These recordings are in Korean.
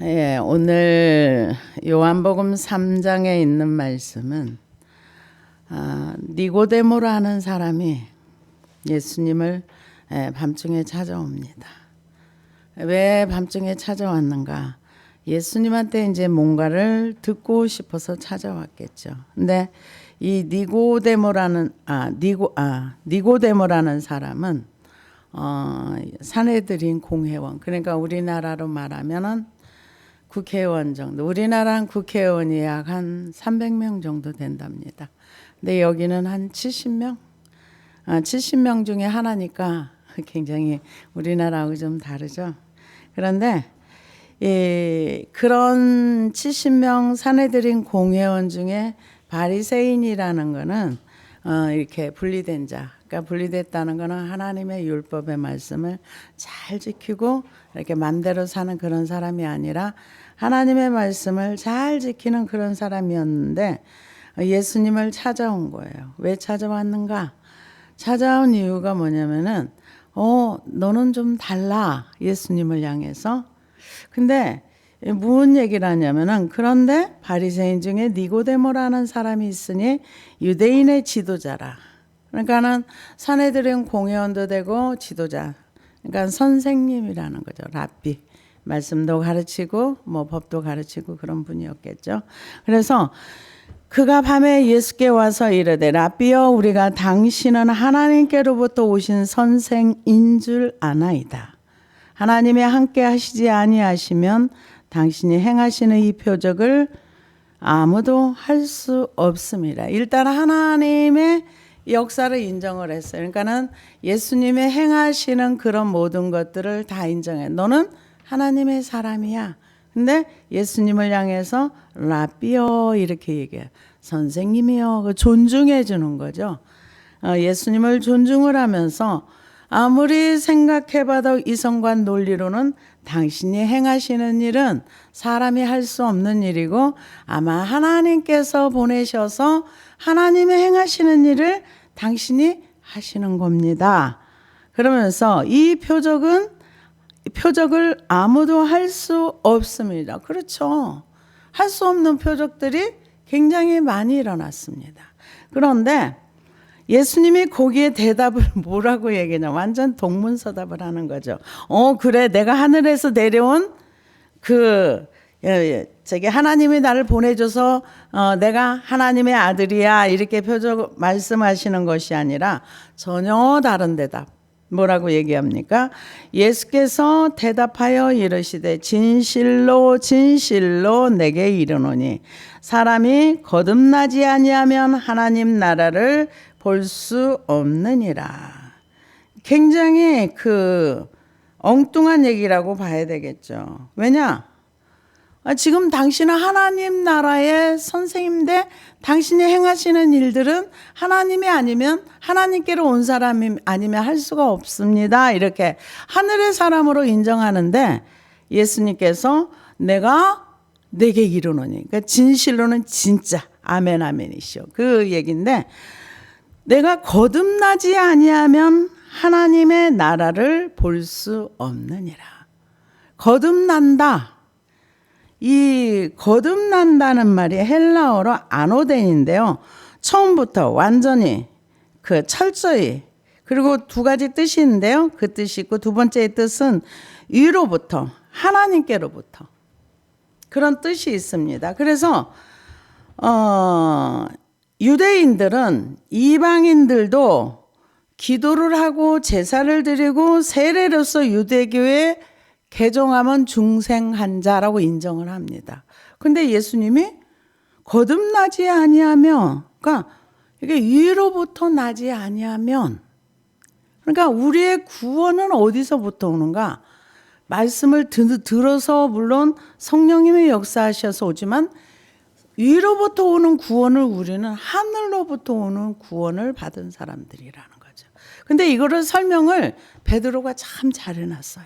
예, 오늘 요한복음 3장에 있는 말씀은 니고데모라는 사람이 예수님을 밤중에 찾아옵니다. 왜 밤중에 찾아왔는가? 예수님한테 이제 뭔가를 듣고 싶어서 찾아왔겠죠. 근데 이 니고데모라는 사람은 산헤드린 공회원, 그러니까 우리나라로 말하면은 국회의원 정도. 우리나라는 국회의원이 약 한 300명 정도 된답니다. 근데 여기는 한 70명? 70명 중에 하나니까 굉장히 우리나라하고 좀 다르죠. 그런데 그런 70명 산헤드린 공회원 중에 바리새인이라는 거는 이렇게 분리된 자, 그러니까 분리됐다는 거는 하나님의 율법의 말씀을 잘 지키고 이렇게 맘대로 사는 그런 사람이 아니라 하나님의 말씀을 잘 지키는 그런 사람이었는데 예수님을 찾아온 거예요. 왜 찾아왔는가? 찾아온 이유가 뭐냐면은 너는 좀 달라, 예수님을 향해서. 근데 무슨 얘기를 하냐면은, 그런데 바리새인 중에 니고데모라는 사람이 있으니 유대인의 지도자라. 그러니까는 산헤드린 공회원도 되고 지도자, 그러니까 선생님이라는 거죠. 랍비. 말씀도 가르치고 뭐 법도 가르치고 그런 분이었겠죠. 그래서 그가 밤에 예수께 와서 이르되, 랍비여, 우리가 당신은 하나님께로부터 오신 선생인 줄 아나이다. 하나님이 함께 하시지 아니하시면 당신이 행하시는 이 표적을 아무도 할 수 없습니다. 일단 하나님의 역사를 인정을 했어요. 그러니까는 예수님의 행하시는 그런 모든 것들을 다 인정해. 너는 하나님의 사람이야. 근데 예수님을 향해서 랍비여 이렇게 얘기해요. 선생님이요. 존중해 주는 거죠. 예수님을 존중을 하면서 아무리 생각해봐도 이성과 논리로는 당신이 행하시는 일은 사람이 할 수 없는 일이고 아마 하나님께서 보내셔서 하나님의 행하시는 일을 당신이 하시는 겁니다. 그러면서 이 표적을 아무도 할 수 없습니다. 그렇죠. 할 수 없는 표적들이 굉장히 많이 일어났습니다. 그런데 예수님이 거기에 대답을 뭐라고 얘기하냐, 완전 동문서답을 하는 거죠. 그래, 내가 하늘에서 내려온 저기 하나님이 나를 보내줘서 내가 하나님의 아들이야, 이렇게 표적 말씀하시는 것이 아니라 전혀 다른 대답. 뭐라고 얘기합니까? 예수께서 대답하여 이르시되, 진실로 진실로 내게 이르노니 사람이 거듭나지 아니하면 하나님 나라를 볼 수 없느니라. 굉장히 엉뚱한 얘기라고 봐야 되겠죠. 왜냐? 지금 당신은 하나님 나라의 선생님인데 당신이 행하시는 일들은 하나님이 아니면, 하나님께로 온 사람이 아니면 할 수가 없습니다. 이렇게 하늘의 사람으로 인정하는데 예수님께서 내게 이르노니, 그러니까 진실로는 진짜 아멘 아멘이시오. 그 얘기인데, 내가 거듭나지 아니하면 하나님의 나라를 볼 수 없느니라. 거듭난다. 이 거듭난다는 말이 헬라어로 아노덴인데요. 처음부터 완전히 철저히, 그리고 두 가지 뜻이 있는데요. 그 뜻이 있고, 두 번째의 뜻은 위로부터, 하나님께로부터, 그런 뜻이 있습니다. 그래서 유대인들은, 이방인들도 기도를 하고 제사를 드리고 세례로서 유대교에 개종하면 중생한 자라고 인정을 합니다. 근데 예수님이 거듭나지 아니하면, 그러니까 이게 위로부터 나지 아니하면, 그러니까 우리의 구원은 어디서부터 오는가? 말씀을 들어서 물론 성령님의 역사하셔서 오지만 위로부터 오는 구원을, 우리는 하늘로부터 오는 구원을 받은 사람들이라는 거죠. 근데 이거를 설명을 베드로가 참 잘 해놨어요.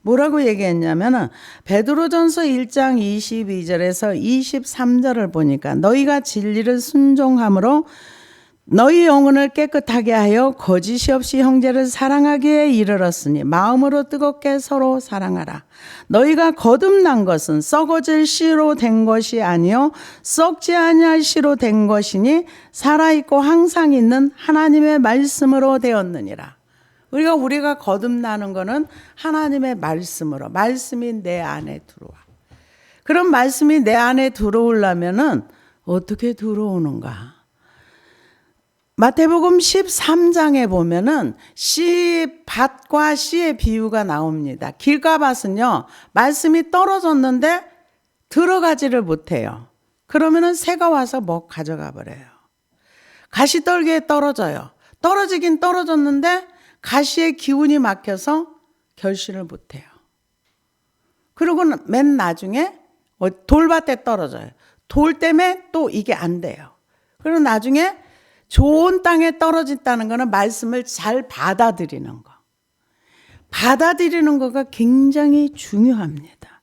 뭐라고 얘기했냐면은, 베드로전서 1장 22절에서 23절을 보니까, 너희가 진리를 순종함으로 너희 영혼을 깨끗하게 하여 거짓이 없이 형제를 사랑하기에 이르렀으니 마음으로 뜨겁게 서로 사랑하라. 너희가 거듭난 것은 썩어질 씨로 된 것이 아니요 썩지 아니할 씨로 된 것이니 살아있고 항상 있는 하나님의 말씀으로 되었느니라. 우리가 거듭나는 것은 하나님의 말씀으로, 말씀이 내 안에 들어와. 그런 말씀이 내 안에 들어오려면은 어떻게 들어오는가? 마태복음 13장에 보면은 밭과 씨의 비유가 나옵니다. 길가밭은요, 말씀이 떨어졌는데 들어가지를 못해요. 그러면은 새가 와서 가져가 버려요. 가시떨기에 떨어져요. 떨어지긴 떨어졌는데 가시의 기운이 막혀서 결실을 못해요. 그리고 맨 나중에 돌밭에 떨어져요. 돌 때문에 또 이게 안 돼요. 그리고 나중에 좋은 땅에 떨어졌다는 것은 말씀을 잘 받아들이는 거. 받아들이는 거가 굉장히 중요합니다.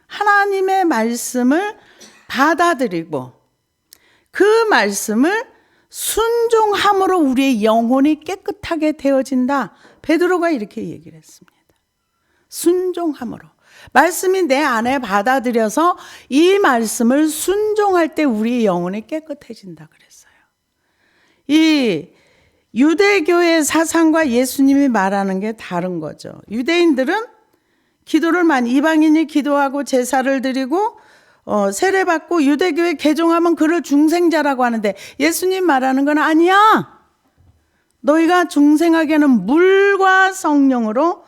하나님의 말씀을 받아들이고 그 말씀을 순종함으로 우리의 영혼이 깨끗하게 되어진다. 베드로가 이렇게 얘기를 했습니다. 순종함으로. 말씀이 내 안에 받아들여서 이 말씀을 순종할 때 우리의 영혼이 깨끗해진다 그랬어요. 이 유대교의 사상과 예수님이 말하는 게 다른 거죠. 유대인들은 기도를 이방인이 기도하고 제사를 드리고 세례받고 유대교에 개종하면 그를 중생자라고 하는데 예수님 말하는 건 아니야. 너희가 중생하게는 물과 성령으로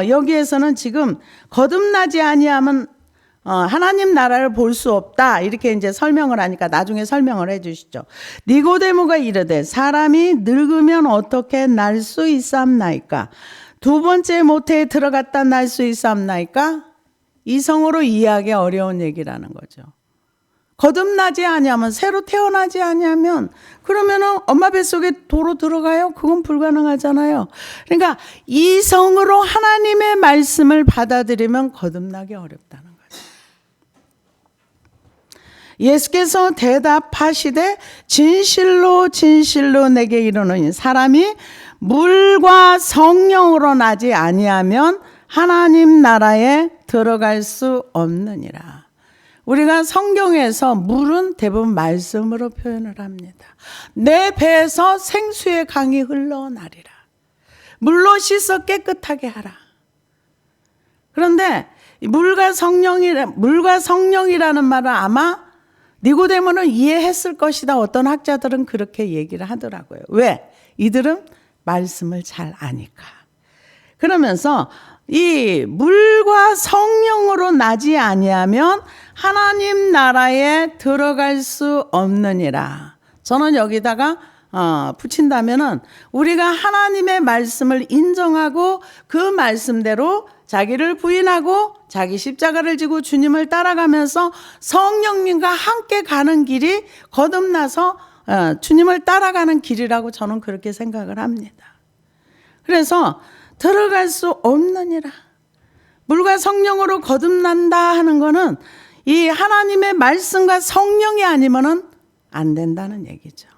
여기에서는 지금 거듭나지 아니하면 하나님 나라를 볼 수 없다. 이렇게 이제 설명을 하니까 나중에 설명을 해 주시죠. 니고데모가 이르되 사람이 늙으면 어떻게 날 수 있사옵나이까? 두 번째 모태에 들어갔다 날 수 있사옵나이까? 이성으로 이해하기 어려운 얘기라는 거죠. 거듭나지 아니하면 새로 태어나지 아니하면 그러면은 엄마 뱃속에 도로 들어가요? 그건 불가능하잖아요. 그러니까 이성으로 하나님의 말씀을 받아들이면 거듭나기 어렵다는 거죠. 예수께서 대답하시되 진실로 진실로 내게 이르노니 사람이 물과 성령으로 나지 아니하면 하나님 나라에 들어갈 수 없느니라. 우리가 성경에서 물은 대부분 말씀으로 표현을 합니다. 내 배에서 생수의 강이 흘러나리라. 물로 씻어 깨끗하게 하라. 그런데 물과 성령이라는 말은 아마 니고데모는 이해했을 것이다. 어떤 학자들은 그렇게 얘기를 하더라고요. 왜? 이들은 말씀을 잘 아니까. 그러면서 이 물과 성령으로 나지 아니하면 하나님 나라에 들어갈 수 없느니라. 저는 여기다가 붙인다면은 우리가 하나님의 말씀을 인정하고 그 말씀대로 자기를 부인하고 자기 십자가를 지고 주님을 따라가면서 성령님과 함께 가는 길이 거듭나서 주님을 따라가는 길이라고 저는 그렇게 생각을 합니다. 그래서 들어갈 수 없느니라. 물과 성령으로 거듭난다 하는 거는 이 하나님의 말씀과 성령이 아니면은 안 된다는 얘기죠.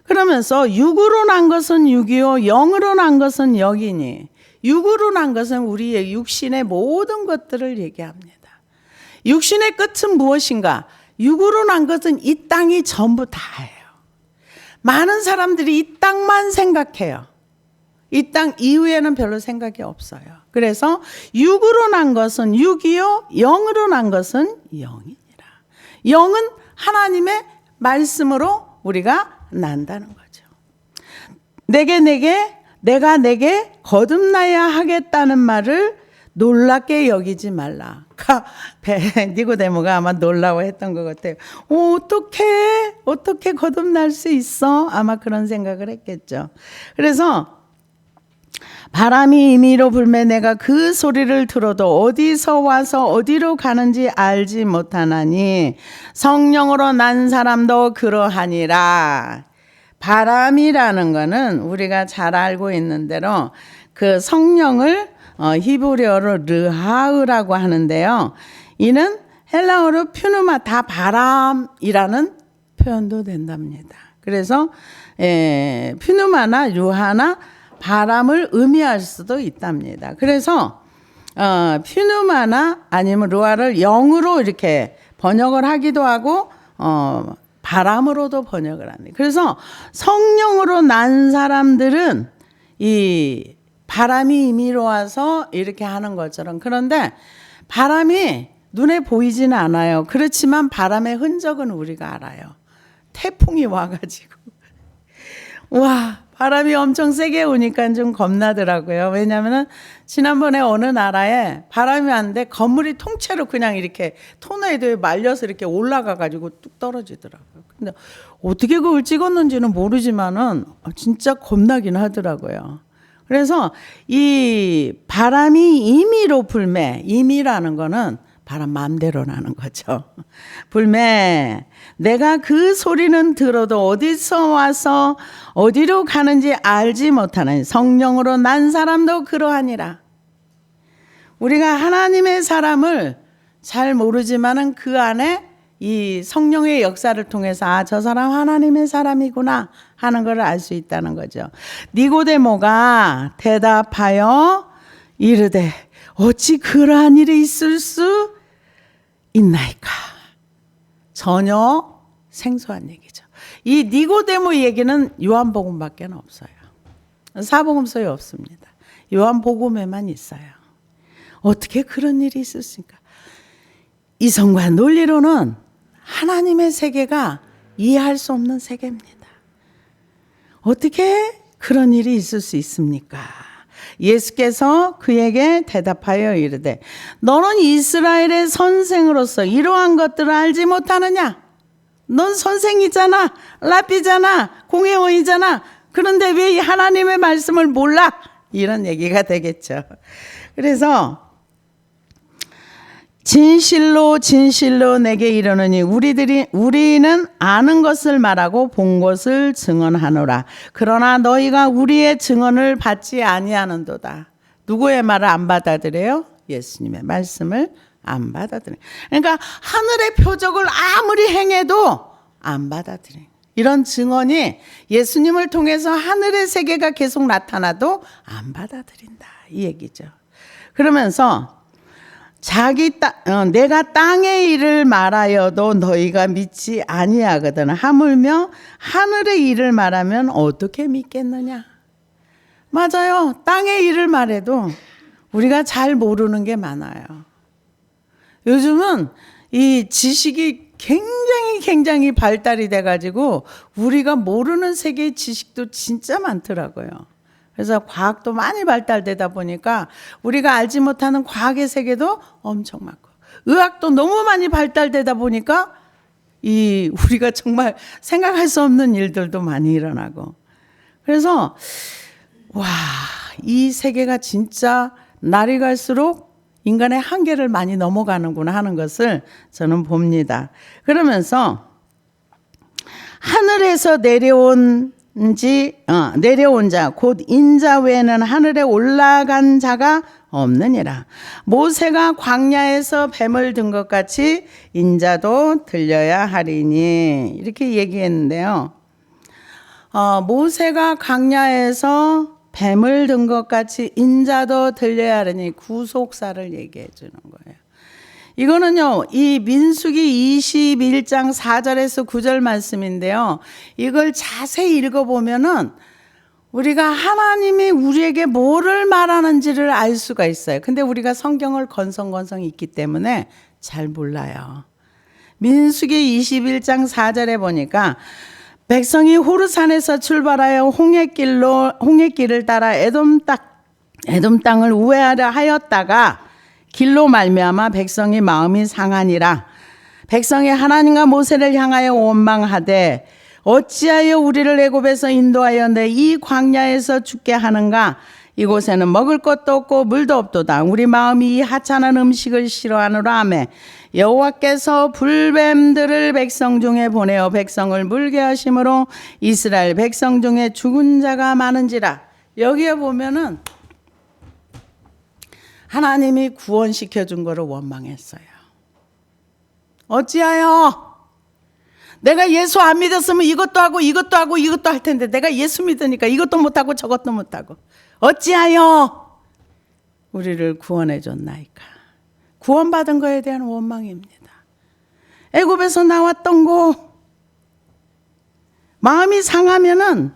그러면서 육으로 난 것은 육이요 영으로 난 것은 영이니 육으로 난 것은 우리의 육신의 모든 것들을 얘기합니다. 육신의 끝은 무엇인가? 육으로 난 것은 이 땅이 전부 다예요. 많은 사람들이 이 땅만 생각해요. 이 땅 이후에는 별로 생각이 없어요. 그래서 육으로 난 것은 육이요 영으로 난 것은 영이니라. 영은 하나님의 말씀으로 우리가 난다는 거죠. 내가 내게 거듭나야 하겠다는 말을 놀랍게 여기지 말라. 니고데모가 아마 놀라워했던 것 같아요. 어떻게 거듭날 수 있어? 아마 그런 생각을 했겠죠. 그래서 바람이 임의로 불매 내가 그 소리를 들어도 어디서 와서 어디로 가는지 알지 못하나니 성령으로 난 사람도 그러하니라. 바람이라는 거는 우리가 잘 알고 있는 대로 그 성령을 히브리어로 르하으라고 하는데요. 이는 헬라어로 퓨누마 다 바람이라는 표현도 된답니다. 그래서 퓨누마나 유하나 바람을 의미할 수도 있답니다. 그래서 퓨누마나 아니면 루아를 영으로 이렇게 번역을 하기도 하고 바람으로도 번역을 합니다. 그래서 성령으로 난 사람들은 이 바람이 임의로 와서 이렇게 하는 것처럼, 그런데 바람이 눈에 보이지는 않아요. 그렇지만 바람의 흔적은 우리가 알아요. 태풍이 와가지고 와, 바람이 엄청 세게 오니까 좀 겁나더라고요. 왜냐하면 지난번에 어느 나라에 바람이 왔는데 건물이 통째로 그냥 이렇게 토네이도에 말려서 이렇게 올라가가지고 뚝 떨어지더라고요. 근데 어떻게 그걸 찍었는지는 모르지만은 진짜 겁나긴 하더라고요. 그래서 이 바람이 임의로 불매, 임의라는 거는 바람 마음대로 나는 거죠. 불매. 내가 그 소리는 들어도 어디서 와서 어디로 가는지 알지 못하는 성령으로 난 사람도 그러하니라. 우리가 하나님의 사람을 잘 모르지만은 그 안에 이 성령의 역사를 통해서 저 사람 하나님의 사람이구나 하는 걸 알 수 있다는 거죠. 니고데모가 대답하여 이르되 어찌 그러한 일이 있을 수 있나이까. 전혀 생소한 얘기죠. 이 니고데모 얘기는 요한복음밖에 없어요. 사복음서에 없습니다. 요한복음에만 있어요. 어떻게 그런 일이 있었습니까? 이성과 논리로는 하나님의 세계가 이해할 수 없는 세계입니다. 어떻게 그런 일이 있을 수 있습니까? 예수께서 그에게 대답하여 이르되 너는 이스라엘의 선생으로서 이러한 것들을 알지 못하느냐? 넌 선생이잖아, 랍비잖아, 공회원이잖아. 그런데 왜 하나님의 말씀을 몰라? 이런 얘기가 되겠죠. 그래서 진실로 진실로 내게 이르노니 우리는 아는 것을 말하고 본 것을 증언하노라. 그러나 너희가 우리의 증언을 받지 아니하는도다. 누구의 말을 안 받아들여요? 예수님의 말씀을 안 받아들여요. 그러니까 하늘의 표적을 아무리 행해도 안 받아들여요. 이런 증언이 예수님을 통해서 하늘의 세계가 계속 나타나도 안 받아들인다, 이 얘기죠. 그러면서 내가 땅의 일을 말하여도 너희가 믿지 아니하거든. 하물며 하늘의 일을 말하면 어떻게 믿겠느냐? 맞아요. 땅의 일을 말해도 우리가 잘 모르는 게 많아요. 요즘은 이 지식이 굉장히 발달이 돼가지고 우리가 모르는 세계의 지식도 진짜 많더라고요. 그래서 과학도 많이 발달되다 보니까 우리가 알지 못하는 과학의 세계도 엄청 많고, 의학도 너무 많이 발달되다 보니까 우리가 정말 생각할 수 없는 일들도 많이 일어나고, 그래서 이 세계가 진짜 날이 갈수록 인간의 한계를 많이 넘어가는구나 하는 것을 저는 봅니다. 그러면서 하늘에서 내려온 자 곧 인자 외에는 하늘에 올라간 자가 없느니라. 모세가 광야에서 뱀을 든 것 같이 인자도 들려야 하리니, 이렇게 얘기했는데요. 모세가 광야에서 뱀을 든 것 같이 인자도 들려야 하리니, 구속사를 얘기해 주는 거예요. 이거는요, 이 민수기 21장 4절에서 9절 말씀인데요. 이걸 자세히 읽어보면은 우리가 하나님이 우리에게 뭐를 말하는지를 알 수가 있어요. 근데 우리가 성경을 건성건성 읽기 때문에 잘 몰라요. 민수기 21장 4절에 보니까 백성이 호르산에서 출발하여 홍해길을 따라 에돔 땅을 우회하려 하였다가 길로 말미암아 백성이 마음이 상하니라. 백성이 하나님과 모세를 향하여 원망하되 어찌하여 우리를 애굽에서 인도하여 내 이 광야에서 죽게 하는가? 이곳에는 먹을 것도 없고 물도 없도다. 우리 마음이 이 하찮은 음식을 싫어하노라 하매 여호와께서 불뱀들을 백성 중에 보내어 백성을 물게 하심으로 이스라엘 백성 중에 죽은 자가 많은지라. 여기에 보면은 하나님이 구원시켜 준 거를 원망했어요. 어찌하여 내가 예수 안 믿었으면 이것도 하고 이것도 하고 이것도 할 텐데 내가 예수 믿으니까 이것도 못하고 저것도 못하고 어찌하여 우리를 구원해 줬나이까. 구원받은 거에 대한 원망입니다. 애굽에서 나왔던 거 마음이 상하면은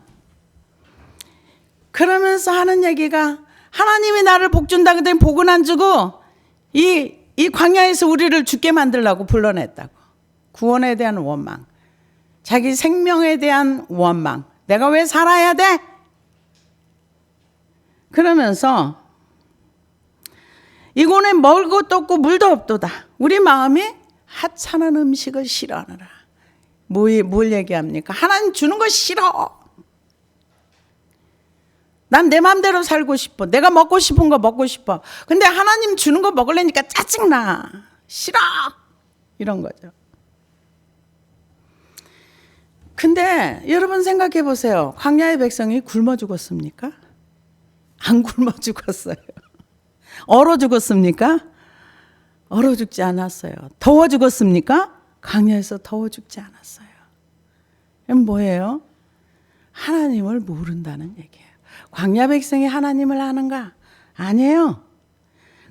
그러면서 하는 얘기가 하나님이 나를 복 준다 그랬더니 복은 안 주고 이 광야에서 우리를 죽게 만들려고 불러냈다고. 구원에 대한 원망, 자기 생명에 대한 원망, 내가 왜 살아야 돼? 그러면서 이곳에 먹을 것도 없고 물도 없도다. 우리 마음이 하찮은 음식을 싫어하느라. 뭘 얘기합니까? 하나님 주는 거 싫어. 난 내 마음대로 살고 싶어. 내가 먹고 싶은 거 먹고 싶어. 근데 하나님 주는 거 먹으려니까 짜증나. 싫어. 이런 거죠. 근데 여러분 생각해 보세요. 광야의 백성이 굶어 죽었습니까? 안 굶어 죽었어요. 얼어 죽었습니까? 얼어 죽지 않았어요. 더워 죽었습니까? 광야에서 더워 죽지 않았어요. 그럼 뭐예요? 하나님을 모른다는 얘기예요. 광야 백성이 하나님을 아는가? 아니에요.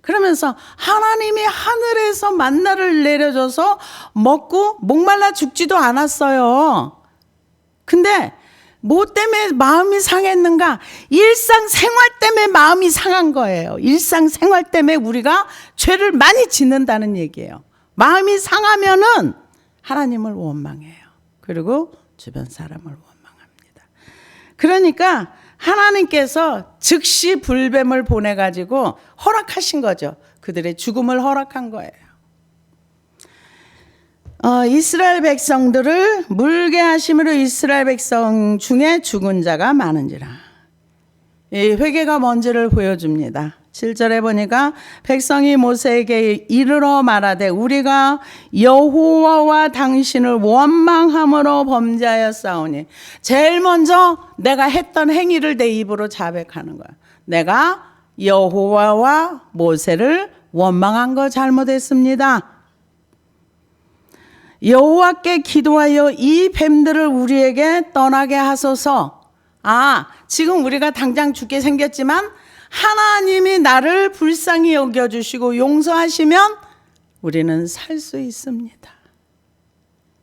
그러면서 하나님이 하늘에서 만나를 내려줘서 먹고 목말라 죽지도 않았어요. 근데 뭐 때문에 마음이 상했는가? 일상생활 때문에 마음이 상한 거예요. 일상생활 때문에 우리가 죄를 많이 짓는다는 얘기예요. 마음이 상하면은 하나님을 원망해요. 그리고 주변 사람을 원망합니다. 그러니까 하나님께서 즉시 불뱀을 보내가지고 허락하신 거죠. 그들의 죽음을 허락한 거예요. 이스라엘 백성들을 물게 하심으로 이스라엘 백성 중에 죽은 자가 많은지라. 이 회개가 뭔지를 보여줍니다. 7절에 보니까 백성이 모세에게 이르러 말하되 우리가 여호와와 당신을 원망함으로 범죄하였사오니. 제일 먼저 내가 했던 행위를 내 입으로 자백하는 거야. 내가 여호와와 모세를 원망한 거 잘못했습니다. 여호와께 기도하여 이 뱀들을 우리에게 떠나게 하소서. 지금 우리가 당장 죽게 생겼지만 하나님이 나를 불쌍히 여겨주시고 용서하시면 우리는 살 수 있습니다.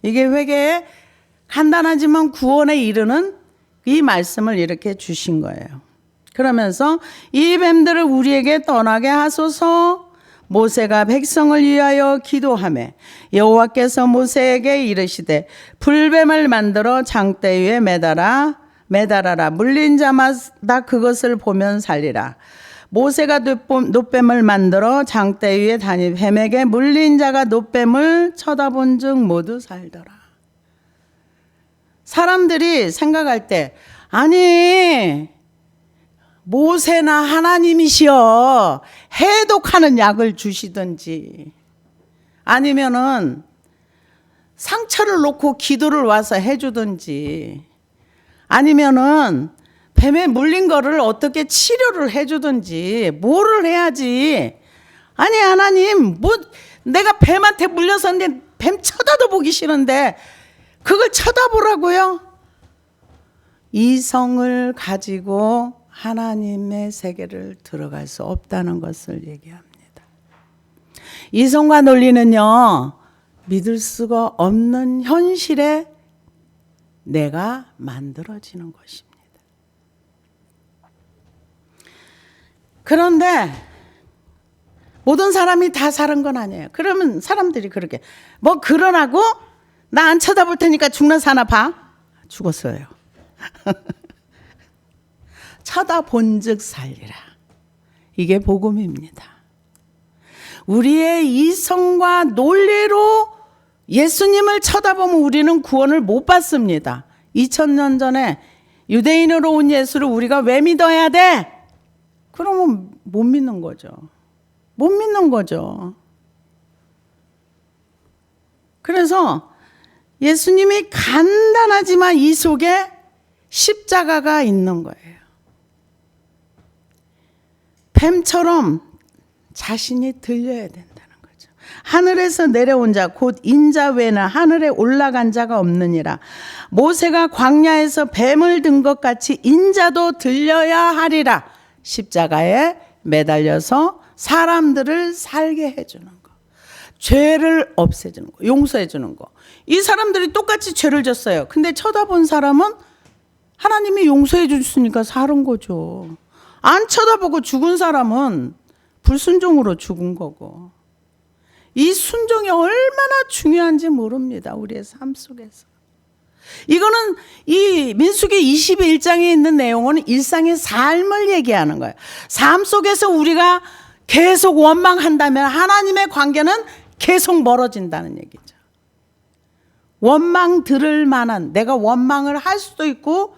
이게 회개의 간단하지만 구원에 이르는 이 말씀을 이렇게 주신 거예요. 그러면서 이 뱀들을 우리에게 떠나게 하소서. 모세가 백성을 위하여 기도하매 여호와께서 모세에게 이르시되 불뱀을 만들어 장대 위에 매달아라. 물린 자마다 그것을 보면 살리라. 모세가 놋뱀을 만들어 장대 위에 다니 뱀에게 물린 자가 놋뱀을 쳐다본 즉 모두 살더라. 사람들이 생각할 때 아니 모세나 하나님이시여 해독하는 약을 주시든지 아니면은 상처를 놓고 기도를 와서 해주든지 아니면은 뱀에 물린 거를 어떻게 치료를 해주든지 뭐를 해야지. 아니 하나님 내가 뱀한테 물렸었는데 뱀 쳐다도 보기 싫은데 그걸 쳐다보라고요? 이성을 가지고 하나님의 세계를 들어갈 수 없다는 것을 얘기합니다. 이성과 논리는요, 믿을 수가 없는 현실에 내가 만들어지는 것입니다. 그런데 모든 사람이 다 사는 건 아니에요. 그러면 사람들이 그렇게 뭐 그러라고 나 안 쳐다볼 테니까 죽나 사나 봐. 죽었어요. 쳐다본즉 살리라. 이게 복음입니다. 우리의 이성과 논리로 예수님을 쳐다보면 우리는 구원을 못 받습니다. 2000년 전에 유대인으로 온 예수를 우리가 왜 믿어야 돼? 그러면 못 믿는 거죠. 못 믿는 거죠. 그래서 예수님이 간단하지만 이 속에 십자가가 있는 거예요. 뱀처럼 자신이 들려야 된다는 거죠. 하늘에서 내려온 자 곧 인자 외에는 하늘에 올라간 자가 없느니라. 모세가 광야에서 뱀을 든 것 같이 인자도 들려야 하리라. 십자가에 매달려서 사람들을 살게 해주는 거, 죄를 없애주는 거, 용서해주는 거. 이 사람들이 똑같이 죄를 졌어요. 근데 쳐다본 사람은 하나님이 용서해 주셨으니까 사는 거죠. 안 쳐다보고 죽은 사람은 불순종으로 죽은 거고. 이 순종이 얼마나 중요한지 모릅니다. 우리의 삶 속에서. 이거는 이 민수기 21장에 있는 내용은 일상의 삶을 얘기하는 거예요. 삶 속에서 우리가 계속 원망한다면 하나님의 관계는 계속 멀어진다는 얘기죠. 원망 들을 만한, 내가 원망을 할 수도 있고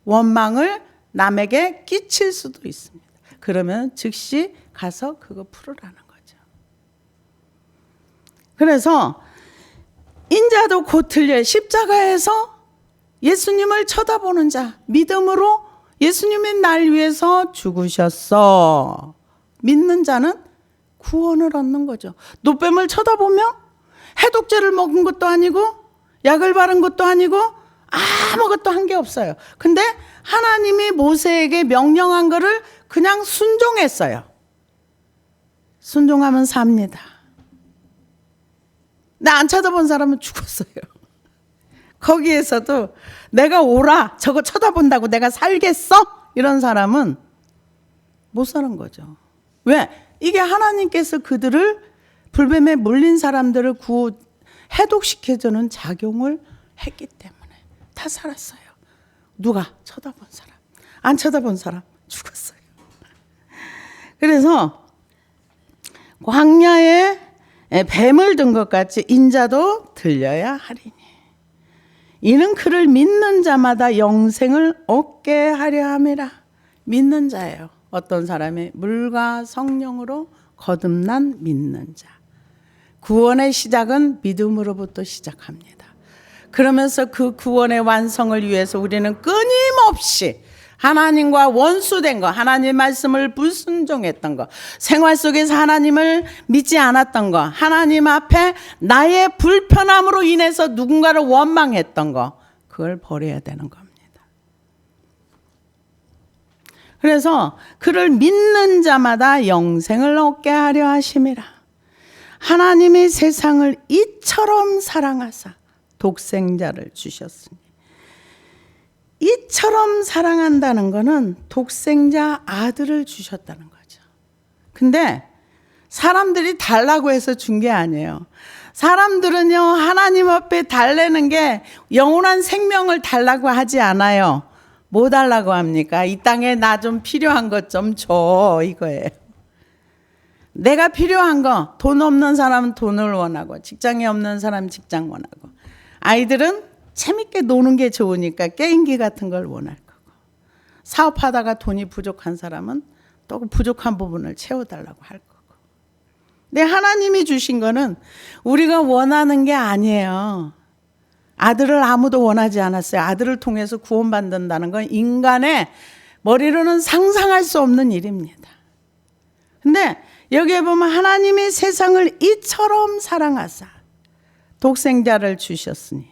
원망을 남에게 끼칠 수도 있습니다. 그러면 즉시 가서 그거 풀으라는 거죠. 그래서 인자도 곧 들려, 십자가에서 예수님을 쳐다보는 자, 믿음으로 예수님의 날 위해서 죽으셨어. 믿는 자는 구원을 얻는 거죠. 노뱀을 쳐다보며 해독제를 먹은 것도 아니고 약을 바른 것도 아니고 아무것도 한 게 없어요. 근데 하나님이 모세에게 명령한 거를 그냥 순종했어요. 순종하면 삽니다. 나 안 쳐다본 사람은 죽었어요. 거기에서도 내가 오라, 저거 쳐다본다고 내가 살겠어? 이런 사람은 못 사는 거죠. 왜? 이게 하나님께서 그들을, 불뱀에 물린 사람들을 해독시켜주는 작용을 했기 때문에 다 살았어요. 누가? 쳐다본 사람. 안 쳐다본 사람 죽었어요. 그래서 광야에 뱀을 든 것 같이 인자도 들려야 하리니 이는 그를 믿는 자마다 영생을 얻게 하려 함이라. 믿는 자예요. 어떤 사람이 물과 성령으로 거듭난 믿는 자. 구원의 시작은 믿음으로부터 시작합니다. 그러면서 그 구원의 완성을 위해서 우리는 끊임없이 하나님과 원수된 거, 하나님 말씀을 불순종했던 거, 생활 속에서 하나님을 믿지 않았던 거, 하나님 앞에 나의 불편함으로 인해서 누군가를 원망했던 거, 그걸 버려야 되는 겁니다. 그래서 그를 믿는 자마다 영생을 얻게 하려 하심이라. 하나님이 세상을 이처럼 사랑하사 독생자를 주셨으니, 이처럼 사랑한다는 것은 독생자 아들을 주셨다는 거죠. 근데 사람들이 달라고 해서 준 게 아니에요. 사람들은요, 하나님 앞에 달래는 게 영원한 생명을 달라고 하지 않아요. 뭐 달라고 합니까? 이 땅에 나 좀 필요한 것 좀 줘, 이거예요. 내가 필요한 거, 돈 없는 사람은 돈을 원하고, 직장이 없는 사람은 직장 원하고, 아이들은 재밌게 노는 게 좋으니까 게임기 같은 걸 원할 거고, 사업하다가 돈이 부족한 사람은 또 부족한 부분을 채워달라고 할 거고. 근데 하나님이 주신 거는 우리가 원하는 게 아니에요. 아들을 아무도 원하지 않았어요. 아들을 통해서 구원받는다는 건 인간의 머리로는 상상할 수 없는 일입니다. 근데 여기에 보면 하나님이 세상을 이처럼 사랑하사 독생자를 주셨으니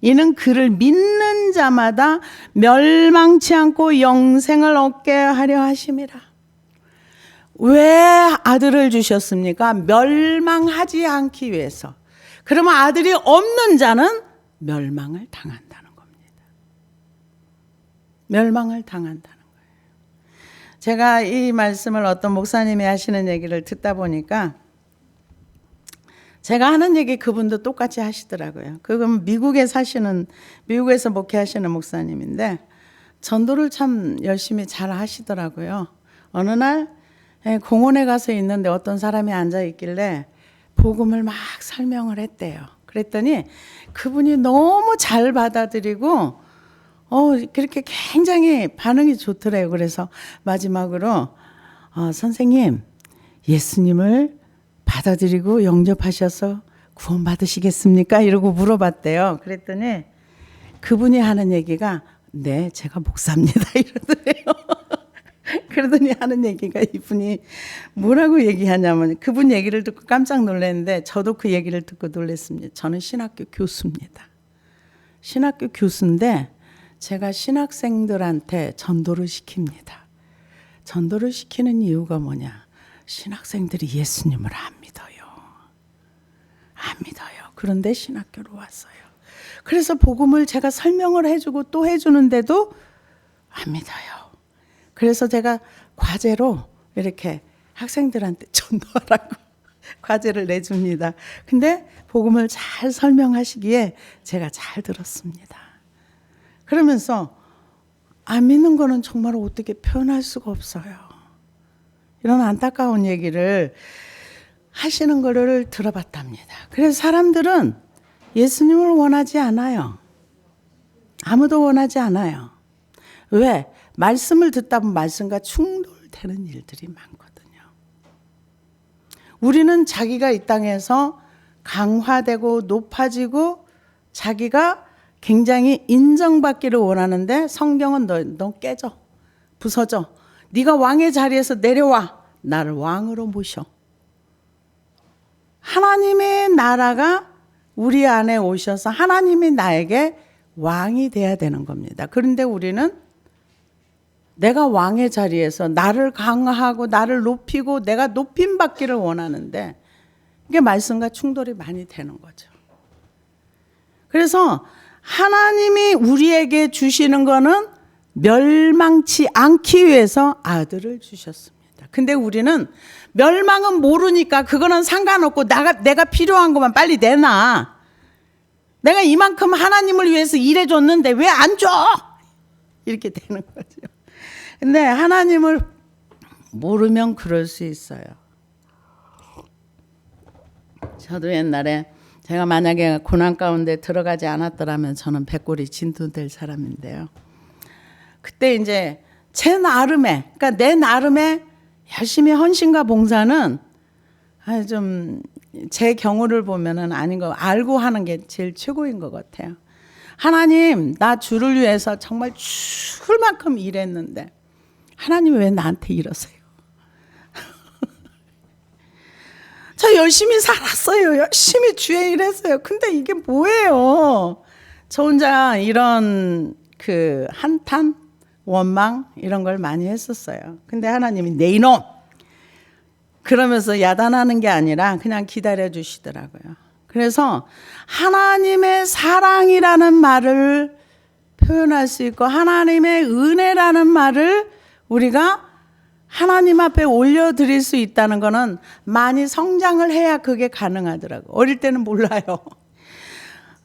이는 그를 믿는 자마다 멸망치 않고 영생을 얻게 하려 하심이라. 왜 아들을 주셨습니까? 멸망하지 않기 위해서. 그러면 아들이 없는 자는 멸망을 당한다는 겁니다. 멸망을 당한다는 거예요. 제가 이 말씀을 어떤 목사님이 하시는 얘기를 듣다 보니까 제가 하는 얘기 그분도 똑같이 하시더라고요. 그건 미국에서 목회하시는 목사님인데 전도를 참 열심히 잘 하시더라고요. 어느 날 공원에 가서 있는데 어떤 사람이 앉아 있길래 복음을 막 설명을 했대요. 그랬더니 그분이 너무 잘 받아들이고 그렇게 굉장히 반응이 좋더래요. 그래서 마지막으로 선생님, 예수님을 받아들이고 영접하셔서 구원 받으시겠습니까? 이러고 물어봤대요. 그랬더니 그분이 하는 얘기가 네, 제가 목사입니다. 이러더래요. 그러더니 하는 얘기가 이분이 뭐라고 얘기하냐면 그분 얘기를 듣고 깜짝 놀랐는데 저도 그 얘기를 듣고 놀랐습니다. 저는 신학교 교수입니다. 신학교 교수인데 제가 신학생들한테 전도를 시킵니다. 전도를 시키는 이유가 뭐냐? 신학생들이 예수님을 안 믿어요. 안 믿어요. 그런데 신학교로 왔어요. 그래서 복음을 제가 설명을 해주고 또 해주는데도 안 믿어요. 그래서 제가 과제로 이렇게 학생들한테 전도하라고 과제를 내줍니다. 근데 복음을 잘 설명하시기에 제가 잘 들었습니다. 그러면서 안 믿는 거는 정말 어떻게 표현할 수가 없어요. 이런 안타까운 얘기를 하시는 거를 들어봤답니다. 그래서 사람들은 예수님을 원하지 않아요. 아무도 원하지 않아요. 왜? 말씀을 듣다 보면 말씀과 충돌되는 일들이 많거든요. 우리는 자기가 이 땅에서 강화되고 높아지고 자기가 굉장히 인정받기를 원하는데 성경은 너 깨져, 부서져. 네가 왕의 자리에서 내려와. 나를 왕으로 모셔. 하나님의 나라가 우리 안에 오셔서 하나님이 나에게 왕이 돼야 되는 겁니다. 그런데 우리는 내가 왕의 자리에서 나를 강화하고 나를 높이고 내가 높임 받기를 원하는데 이게 말씀과 충돌이 많이 되는 거죠. 그래서 하나님이 우리에게 주시는 거는 멸망치 않기 위해서 아들을 주셨습니다. 근데 우리는 멸망은 모르니까 그거는 상관없고 내가 필요한 것만 빨리 내놔. 내가 이만큼 하나님을 위해서 일해줬는데 왜 안 줘? 이렇게 되는 거죠. 근데 하나님을 모르면 그럴 수 있어요. 저도 옛날에 제가 만약에 고난 가운데 들어가지 않았더라면 저는 백골이 진두될 사람인데요. 그때 이제 제 나름의, 그러니까 내 나름의 열심히 헌신과 봉사는 좀 제 경우를 보면은 아닌 거 알고 하는 게 제일 최고인 것 같아요. 하나님, 나 주를 위해서 정말 죽을 만큼 일했는데 하나님이 왜 나한테 이러세요? 저 열심히 살았어요. 열심히 주의 일했어요. 근데 이게 뭐예요? 저 혼자 이런 그 한탄, 원망 이런 걸 많이 했었어요. 근데 하나님이 내 이놈! 그러면서 야단하는 게 아니라 그냥 기다려 주시더라고요. 그래서 하나님의 사랑이라는 말을 표현할 수 있고 하나님의 은혜라는 말을 우리가 하나님 앞에 올려드릴 수 있다는 것은 많이 성장을 해야 그게 가능하더라고요. 어릴 때는 몰라요.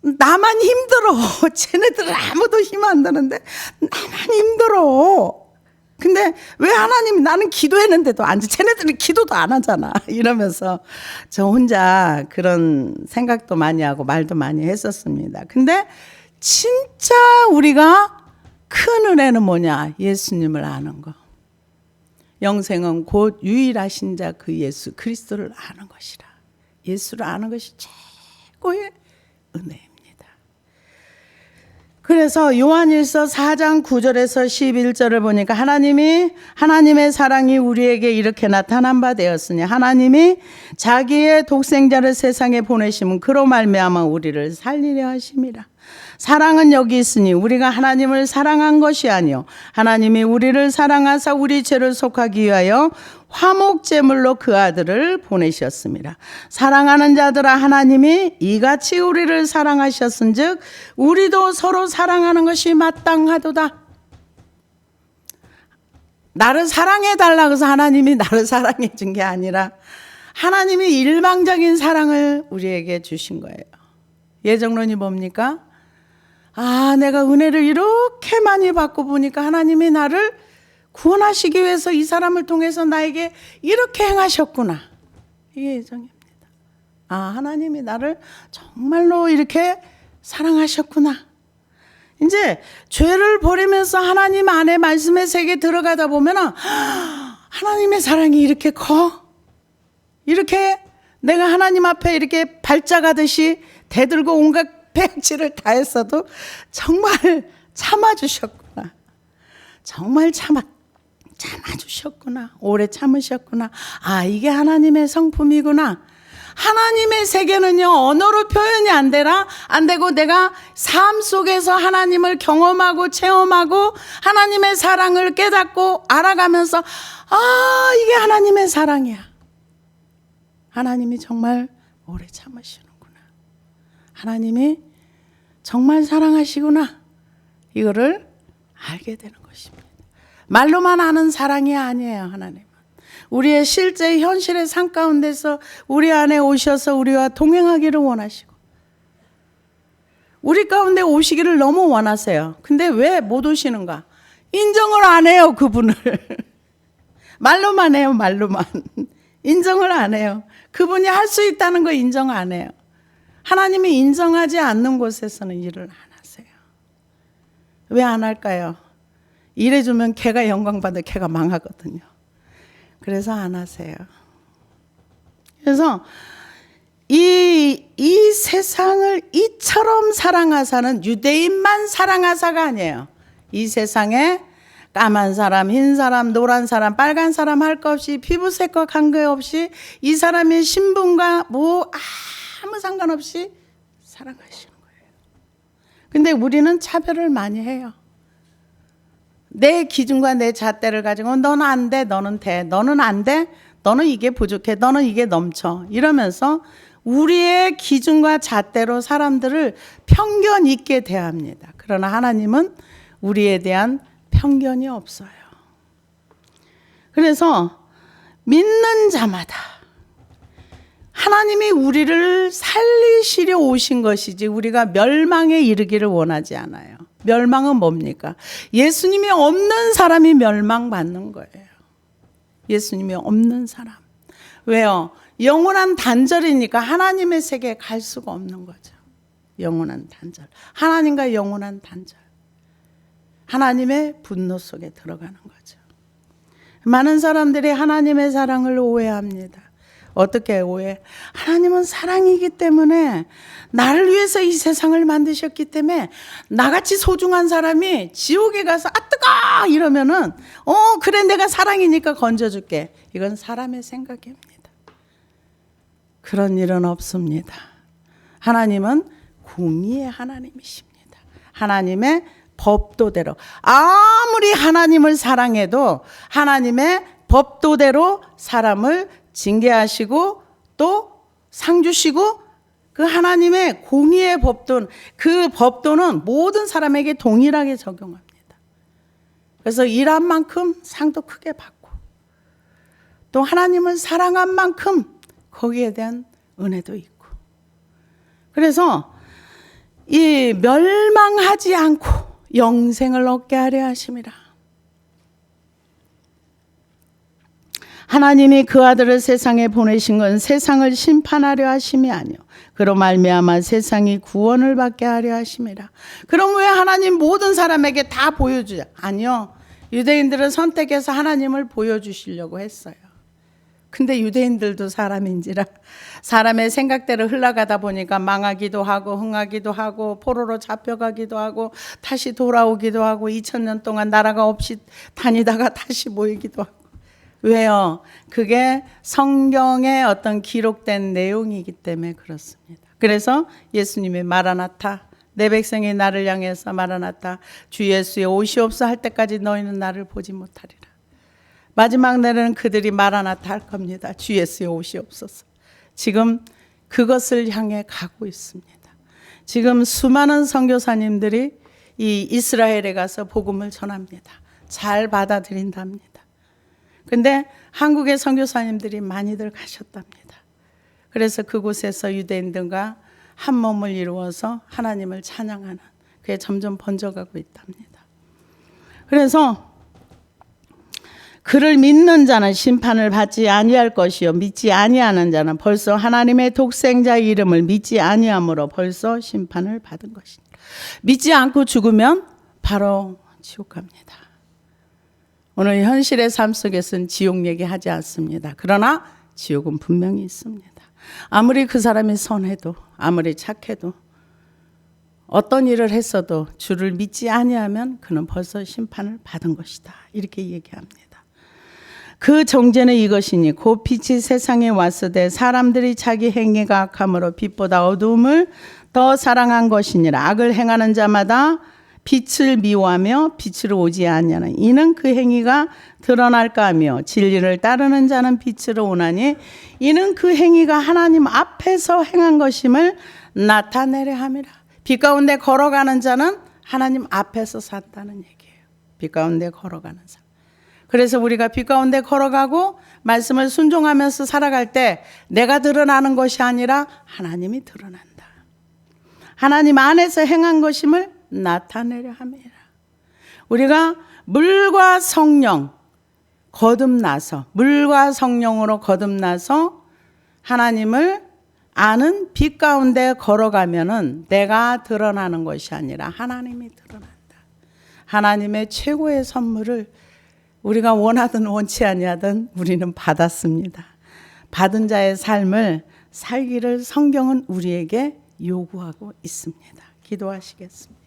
나만 힘들어. 쟤네들은 아무도 힘 안 드는데 나만 힘들어. 근데 왜 하나님이 나는 기도했는데도 안 돼? 쟤네들은 기도도 안 하잖아. 이러면서 저 혼자 그런 생각도 많이 하고 말도 많이 했었습니다. 근데 진짜 우리가 큰 은혜는 뭐냐? 예수님을 아는 거. 영생은 곧 유일하신 자 그 예수 그리스도를 아는 것이라. 예수를 아는 것이 최고의 은혜입니다. 그래서 요한일서 4장 9절에서 11절을 보니까 하나님의 사랑이 우리에게 이렇게 나타난 바 되었으니 하나님이 자기의 독생자를 세상에 보내심은 그로 말미암아 우리를 살리려 하심이라. 사랑은 여기 있으니 우리가 하나님을 사랑한 것이 아니요 하나님이 우리를 사랑하사 우리 죄를 속하기 위하여 화목제물로 그 아들을 보내셨습니다. 사랑하는 자들아 하나님이 이같이 우리를 사랑하셨은즉 우리도 서로 사랑하는 것이 마땅하도다. 나를 사랑해달라고 해서 하나님이 나를 사랑해 준 게 아니라 하나님이 일방적인 사랑을 우리에게 주신 거예요. 예정론이 뭡니까? 내가 은혜를 이렇게 많이 받고 보니까 하나님이 나를 구원하시기 위해서 이 사람을 통해서 나에게 이렇게 행하셨구나. 이게 예정입니다. 하나님이 나를 정말로 이렇게 사랑하셨구나. 이제 죄를 버리면서 하나님 안에 말씀의 세계에 들어가다 보면 하나님의 사랑이 이렇게 커. 이렇게 내가 하나님 앞에 이렇게 발작하듯이 대들고 온갖 배치를 다 했어도 정말 참아주셨구나. 정말 참아주셨구나. 오래 참으셨구나. 아, 이게 하나님의 성품이구나. 하나님의 세계는요, 언어로 표현이 안 되고 내가 삶 속에서 하나님을 경험하고 체험하고 하나님의 사랑을 깨닫고 알아가면서 아, 이게 하나님의 사랑이야. 하나님이 정말 오래 참으시는구나. 하나님이 정말 사랑하시구나. 이거를 알게 되는 것입니다. 말로만 아는 사랑이 아니에요, 하나님은. 우리의 실제 현실의 삶 가운데서 우리 안에 오셔서 우리와 동행하기를 원하시고 우리 가운데 오시기를 너무 원하세요. 근데 왜 못 오시는가? 인정을 안 해요, 그분을. 말로만 해요, 말로만. 인정을 안 해요. 그분이 할 수 있다는 거 인정 안 해요. 하나님이 인정하지 않는 곳에서는 일을 안 하세요. 왜 안 할까요? 일해주면 걔가 영광받아 걔가 망하거든요. 그래서 안 하세요. 그래서 이 세상을 이처럼 사랑하사는 유대인만 사랑하사가 아니에요. 이 세상에 까만 사람, 흰 사람, 노란 사람, 빨간 사람 할 것 없이 피부색과 관계없이 이 사람의 신분과 뭐 아무 상관없이 사랑하시는 거예요. 근데 우리는 차별을 많이 해요. 내 기준과 내 잣대를 가지고 너는 안 돼, 너는 돼, 너는 안 돼, 너는 이게 부족해, 너는 이게 넘쳐 이러면서 우리의 기준과 잣대로 사람들을 편견 있게 대합니다. 그러나 하나님은 우리에 대한 편견이 없어요. 그래서 믿는 자마다 하나님이 우리를 살리시려 오신 것이지 우리가 멸망에 이르기를 원하지 않아요. 멸망은 뭡니까? 예수님이 없는 사람이 멸망받는 거예요. 예수님이 없는 사람. 왜요? 영원한 단절이니까 하나님의 세계에 갈 수가 없는 거죠. 영원한 단절. 하나님과 영원한 단절. 하나님의 분노 속에 들어가는 거죠. 많은 사람들이 하나님의 사랑을 오해합니다. 어떻게 오해? 하나님은 사랑이기 때문에 나를 위해서 이 세상을 만드셨기 때문에 나같이 소중한 사람이 지옥에 가서 아 뜨거 이러면은 그래 내가 사랑이니까 건져줄게. 이건 사람의 생각입니다. 그런 일은 없습니다. 하나님은 공의의 하나님이십니다. 하나님의 법도대로 아무리 하나님을 사랑해도 하나님의 법도대로 사람을 징계하시고 또 상 주시고 그 하나님의 공의의 법도 그 법도는 모든 사람에게 동일하게 적용합니다. 그래서 일한 만큼 상도 크게 받고 또 하나님을 사랑한 만큼 거기에 대한 은혜도 있고 그래서 이 멸망하지 않고 영생을 얻게 하려 하심이라. 하나님이 그 아들을 세상에 보내신 건 세상을 심판하려 하심이 아니요 그로 말미암아 세상이 구원을 받게 하려 하심이라. 그럼 왜 하나님 모든 사람에게 다 보여주자? 아니요. 유대인들을 선택해서 하나님을 보여주시려고 했어요. 근데 유대인들도 사람인지라 사람의 생각대로 흘러가다 보니까 망하기도 하고 흥하기도 하고 포로로 잡혀가기도 하고 다시 돌아오기도 하고 2000년 동안 나라가 없이 다니다가 다시 모이기도 하고. 왜요? 그게 성경에 어떤 기록된 내용이기 때문에 그렇습니다. 그래서 예수님이 마라나타 내 백성이 나를 향해서 마라나타 주 예수의 오시옵소서 할 때까지 너희는 나를 보지 못하리라. 마지막 날에는 그들이 마라나타 할 겁니다. 주 예수의 오시옵소서. 지금 그것을 향해 가고 있습니다. 지금 수많은 선교사님들이 이 이스라엘에 가서 복음을 전합니다. 잘 받아들인답니다. 근데 한국의 선교사님들이 많이들 가셨답니다. 그래서 그곳에서 유대인들과 한 몸을 이루어서 하나님을 찬양하는 그게 점점 번져가고 있답니다. 그래서 그를 믿는 자는 심판을 받지 아니할 것이요 믿지 아니하는 자는 벌써 하나님의 독생자 이름을 믿지 아니함으로 벌써 심판을 받은 것이니라. 믿지 않고 죽으면 바로 지옥 갑니다. 오늘 현실의 삶 속에서는 지옥 얘기하지 않습니다. 그러나 지옥은 분명히 있습니다. 아무리 그 사람이 선해도 아무리 착해도 어떤 일을 했어도 주를 믿지 아니하면 그는 벌써 심판을 받은 것이다. 이렇게 얘기합니다. 그 정죄는 이것이니 곧 빛이 세상에 왔으되 사람들이 자기 행위가 악함으로 빛보다 어두움을 더 사랑한 것이니라. 악을 행하는 자마다 빛을 미워하며 빛으로 오지 아니하는 이는 그 행위가 드러날까 하며 진리를 따르는 자는 빛으로 오나니 이는 그 행위가 하나님 앞에서 행한 것임을 나타내려 함이라. 빛 가운데 걸어가는 자는 하나님 앞에서 산다는 얘기예요. 빛 가운데 걸어가는 사람. 그래서 우리가 빛 가운데 걸어가고 말씀을 순종하면서 살아갈 때 내가 드러나는 것이 아니라 하나님이 드러난다. 하나님 안에서 행한 것임을 나타내려 함이라. 우리가 물과 성령 거듭나서 물과 성령으로 거듭나서 하나님을 아는 빛 가운데 걸어가면은 내가 드러나는 것이 아니라 하나님이 드러난다. 하나님의 최고의 선물을 우리가 원하든 원치 아니하든 우리는 받았습니다. 받은 자의 삶을 살기를 성경은 우리에게 요구하고 있습니다. 기도하시겠습니다.